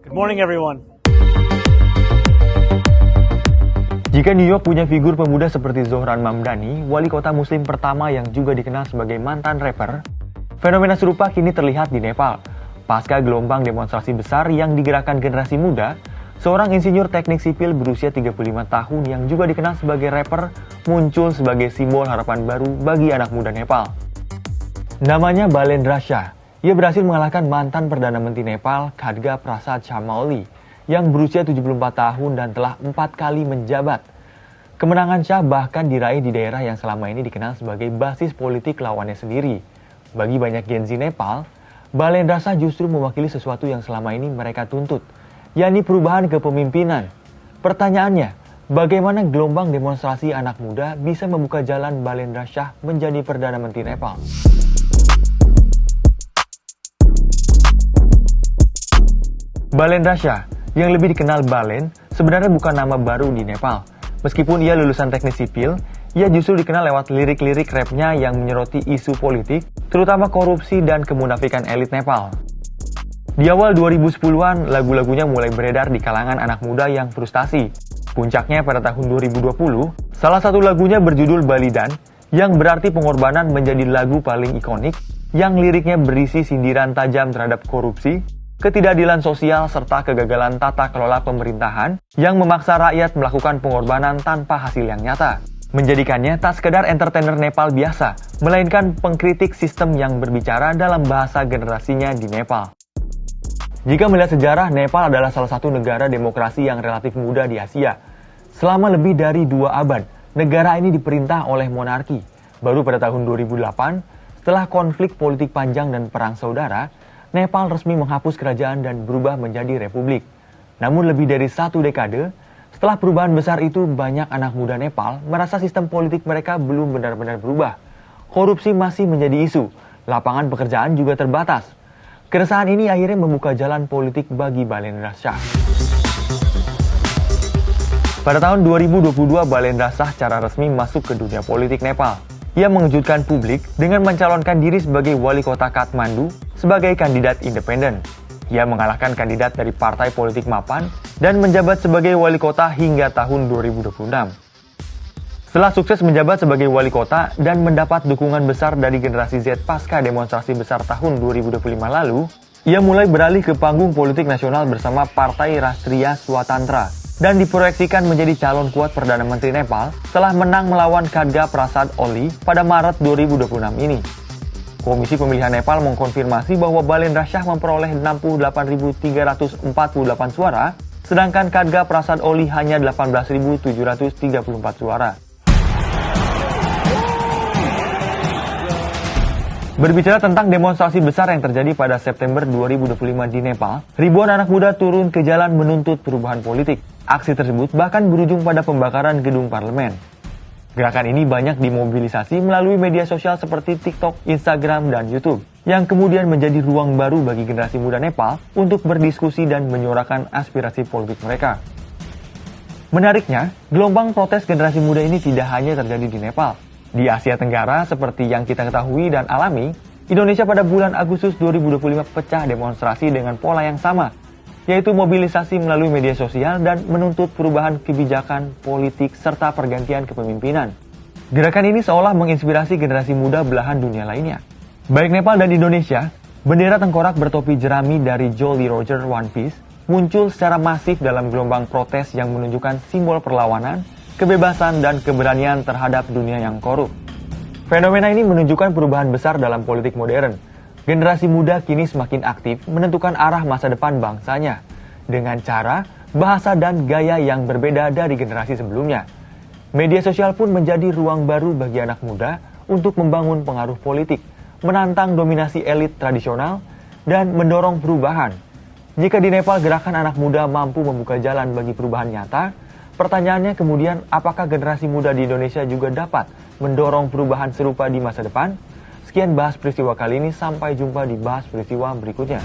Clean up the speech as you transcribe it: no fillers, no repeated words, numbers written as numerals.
Good morning, everyone. Jika New York punya figur pemuda seperti Zohran Mamdani, wali kota muslim pertama yang juga dikenal sebagai mantan rapper, fenomena serupa kini terlihat di Nepal. Pasca gelombang demonstrasi besar yang digerakkan generasi muda, seorang insinyur teknik sipil berusia 35 tahun yang juga dikenal sebagai rapper muncul sebagai simbol harapan baru bagi anak muda Nepal. Namanya Balendra Shah. Ia berhasil mengalahkan mantan Perdana Menteri Nepal, Khadga Prasad Sharma Oli, yang berusia 74 tahun dan telah 4 kali menjabat. Kemenangan Shah bahkan diraih di daerah yang selama ini dikenal sebagai basis politik lawannya sendiri. Bagi banyak Gen Z Nepal, Balendra Shah justru mewakili sesuatu yang selama ini mereka tuntut, yakni perubahan kepemimpinan. Pertanyaannya, bagaimana gelombang demonstrasi anak muda bisa membuka jalan Balendra Shah menjadi Perdana Menteri Nepal? Balendra Shah, yang lebih dikenal Balen, sebenarnya bukan nama baru di Nepal. Meskipun ia lulusan teknik sipil, ia justru dikenal lewat lirik-lirik rapnya yang menyoroti isu politik, terutama korupsi dan kemunafikan elit Nepal. Di awal 2010-an, lagu-lagunya mulai beredar di kalangan anak muda yang frustasi. Puncaknya pada tahun 2020, salah satu lagunya berjudul Balidan, yang berarti pengorbanan menjadi lagu paling ikonik, yang liriknya berisi sindiran tajam terhadap korupsi, ketidakadilan sosial, serta kegagalan tata kelola pemerintahan yang memaksa rakyat melakukan pengorbanan tanpa hasil yang nyata. Menjadikannya tak sekedar entertainer Nepal biasa, melainkan pengkritik sistem yang berbicara dalam bahasa generasinya di Nepal. Jika melihat sejarah, Nepal adalah salah satu negara demokrasi yang relatif muda di Asia. Selama lebih dari 2 abad, negara ini diperintah oleh monarki. Baru pada tahun 2008, setelah konflik politik panjang dan perang saudara, Nepal resmi menghapus kerajaan dan berubah menjadi republik. Namun lebih dari 1 dekade, setelah perubahan besar itu banyak anak muda Nepal merasa sistem politik mereka belum benar-benar berubah. Korupsi masih menjadi isu, lapangan pekerjaan juga terbatas. Keresahan ini akhirnya membuka jalan politik bagi Balendra Shah. Pada tahun 2022, Balendra Shah secara resmi masuk ke dunia politik Nepal. Ia mengejutkan publik dengan mencalonkan diri sebagai wali kota Kathmandu sebagai kandidat independen. Ia mengalahkan kandidat dari partai politik Mapan dan menjabat sebagai wali kota hingga tahun 2026. Setelah sukses menjabat sebagai wali kota dan mendapat dukungan besar dari generasi Z pasca demonstrasi besar tahun 2025 lalu, ia mulai beralih ke panggung politik nasional bersama Partai Rashtriya Swatantra dan diproyeksikan menjadi calon kuat Perdana Menteri Nepal setelah menang melawan Khadga Prasad Oli pada Maret 2026 ini. Komisi Pemilihan Nepal mengkonfirmasi bahwa Balendra Shah memperoleh 68.348 suara, sedangkan Khadga Prasad Oli hanya 18.734 suara. Berbicara tentang demonstrasi besar yang terjadi pada September 2025 di Nepal, ribuan anak muda turun ke jalan menuntut perubahan politik. Aksi tersebut bahkan berujung pada pembakaran gedung parlemen. Gerakan ini banyak dimobilisasi melalui media sosial seperti TikTok, Instagram, dan YouTube, yang kemudian menjadi ruang baru bagi generasi muda Nepal untuk berdiskusi dan menyuarakan aspirasi politik mereka. Menariknya, gelombang protes generasi muda ini tidak hanya terjadi di Nepal. Di Asia Tenggara, seperti yang kita ketahui dan alami, Indonesia pada bulan Agustus 2025 pecah demonstrasi dengan pola yang sama, yaitu mobilisasi melalui media sosial dan menuntut perubahan kebijakan, politik, serta pergantian kepemimpinan. Gerakan ini seolah menginspirasi generasi muda belahan dunia lainnya. Baik Nepal dan Indonesia, bendera tengkorak bertopi jerami dari Jolly Roger One Piece muncul secara masif dalam gelombang protes yang menunjukkan simbol perlawanan, kebebasan, dan keberanian terhadap dunia yang korup. Fenomena ini menunjukkan perubahan besar dalam politik modern. Generasi muda kini semakin aktif menentukan arah masa depan bangsanya dengan cara, bahasa, dan gaya yang berbeda dari generasi sebelumnya. Media sosial pun menjadi ruang baru bagi anak muda untuk membangun pengaruh politik, menantang dominasi elit tradisional, dan mendorong perubahan. Jika di Nepal gerakan anak muda mampu membuka jalan bagi perubahan nyata, pertanyaannya kemudian apakah generasi muda di Indonesia juga dapat mendorong perubahan serupa di masa depan? Sekian bahas peristiwa kali ini, sampai jumpa di bahas peristiwa berikutnya.